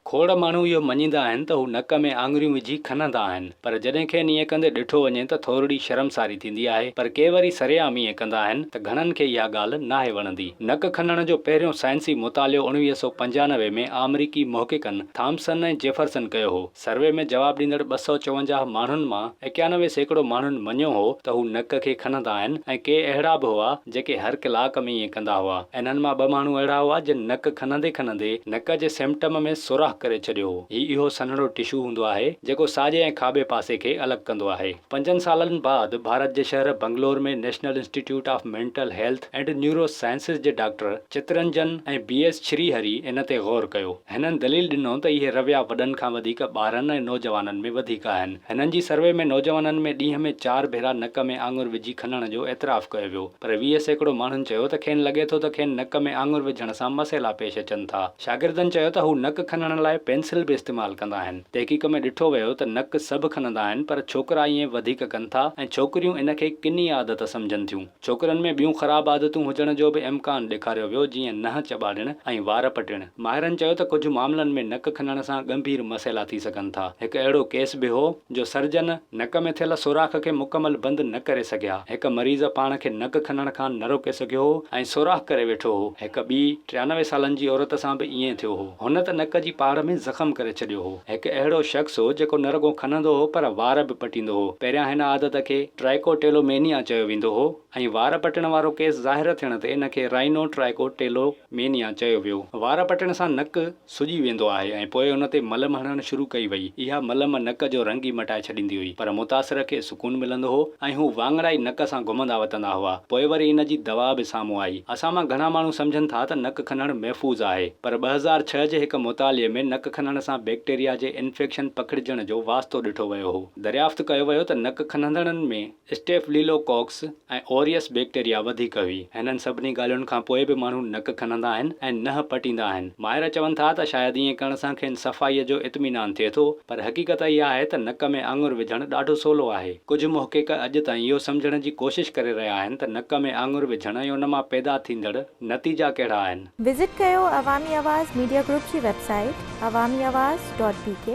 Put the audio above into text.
खोड़ माण्हू इहो मञींदा आहिनि त हू नक में आङुरियूं विझी खनंदा आहिनि, पर जॾहिं खेनि ईअं कंदे ॾिठो वञे त थोरी शर्मसारी थींदी आहे। पर के वरी सरेआम ईअं कंदा आहिनि त घणनि खे इहा ॻाल्हि नाहे वणंदी। नक खनण जो पहिरियों साइंसी मुतालियो 1995 में अमरीकी मुहक़िक़नि थॉमसन ऐं जेफरसन कयो हो। सर्वे में जवाब ॾींदड़ 254 माण्हुनि मां 91% माण्हुनि मञियो हो त हू नक खे खनंदा आहिनि, ऐं के अहिड़ा बि हुआ जेके हर कलाक में ईअं कंदा हुआ। इन्हनि मां 2 माण्हू अहिड़ा हुआ जिन नक खनंदे खनंदे नक जे सिम्पटम में सुराख करे छॾियो हो। इहो सन्हड़ो टिशू हूंदो आहे जेको साॼे ऐं खाॿे पासे खे अलॻि कंदो आहे। 5 सालनि बाद भारत जे शहर बंगलोर में national institute of mental health and neurosciences जे डॉक्टर चितरंजन ऐं BS श्रीहरि इन ते गौर कयो। हिननि दलील ॾिनो त इहे रविया वॾनि खां वधीक ॿारनि ऐं नौजवाननि में वधीक आहिनि। हिननि जी सर्वे में नौजवाननि में ॾींहं में 4 भेरा नक में आङुर विझी खनण जो एतिराफ़ कयो वियो, पर 20% माण्हुनि चयो त खेनि लॻे थो त खेनि नक में आङुर विझण सां मसइला पेश अचनि था। शागिर्दनि चयो त हू नक खनण लाइ पेंसिल बि इस्तेमालु कंदा आहिनि। तहक़ीक़ में ॾिठो वियो त नक सभु खनंदा आहिनि, पर छोकिरा ईअं वधीक कनि था ऐं छोकिरियूं इन खे किनी आदत सम्झनि थियूं। छोकिरनि में ॿियूं ख़राब आदतूं हुजण जो बि इम्कान ॾेखारियो वियो, जीअं नह चॿाड़ण ऐं वार पटिण। माहिरनि चयो त कुझु मामलनि में नक खनण सां गंभीर मसइला थी सघनि था। हिकु अहिड़ो केस बि हो जो सर्जन नक में थियल सुराख खे मुकमल बंदि न करे सघिया। हिकु मरीज़ पाण खे नक खनण खां न रोके सघियो हो ऐं सुराख करे वेठो हो। हिकु ॿी 93 सालनि जी औरत सां बि ईअं थियो हो। हुन त नक जी पाड़ में ज़ख़म करे छॾियो हो। हिकु अहिड़ो शख़्स हो जेको न रुगो खनंदो हो पर वार बि पटींदो हो। पहिरियां हिन आदत खे ट्राइकोटेलोमेनिया चयो वेंदो हो ऐं वार पटण वारो केस ज़ाहिर थियण ते इन खे राइनो ट्राइकोटेलोमेनिया चयो वियो। वार पटण सां नक सुॼी वेंदो आहे ऐं पोइ उन ते मलम हणणु शुरू कई वई। इहा मलम नक जो रंग ई मटाए छॾींदी हुई, पर मुतासिर खे सुकून मिलंदो हो ऐं हू वांगड़ाई नक सां घुमंदा वतंदा हुआ। पोइ वरी इन जी दवा बि साम्हूं आई। असां मां घणा माण्हू सम्झनि था त नक खनणु महफ़ूज़ आहे, पर 2006 जे हिकु मुताले में नक खनण सां बैक्टीरिया जे इन्फेक्शन पखिड़िजण जो वास्तो ॾिठो वियो हो। दरियाफ़्त कयो वियो त नक खनंदड़नि में स्टेफिलोकोकस ऐं ओरियस बैक्टीरिया वधीक हुई। हिननि सभिनी ॻाल्हियुनि खां पोइ बि माण्हू नक खनंदा आहिनि ऐं नह पटींदा आहिनि। माहिर चवनि था त शायदि ईअं करण सां खेनि सफ़ाईअ जो इत्मीनान थिए थो, पर हक़ीक़त इहा आहे त नक में आङुर विझणु ॾाढो सवलो आहे। कुझु मुहक़िक़ अॼु ताईं इहो सम्झण जी कोशिश करे रहिया आहिनि त नक में आङुर विझण ऐं उन मां पैदा थींदड़ नतीजा कहिड़ा आहिनि। विज़िट कयो अवामी आवाज़ मीडिया ग्रुप जी वेबसाइट awamiawaz.pk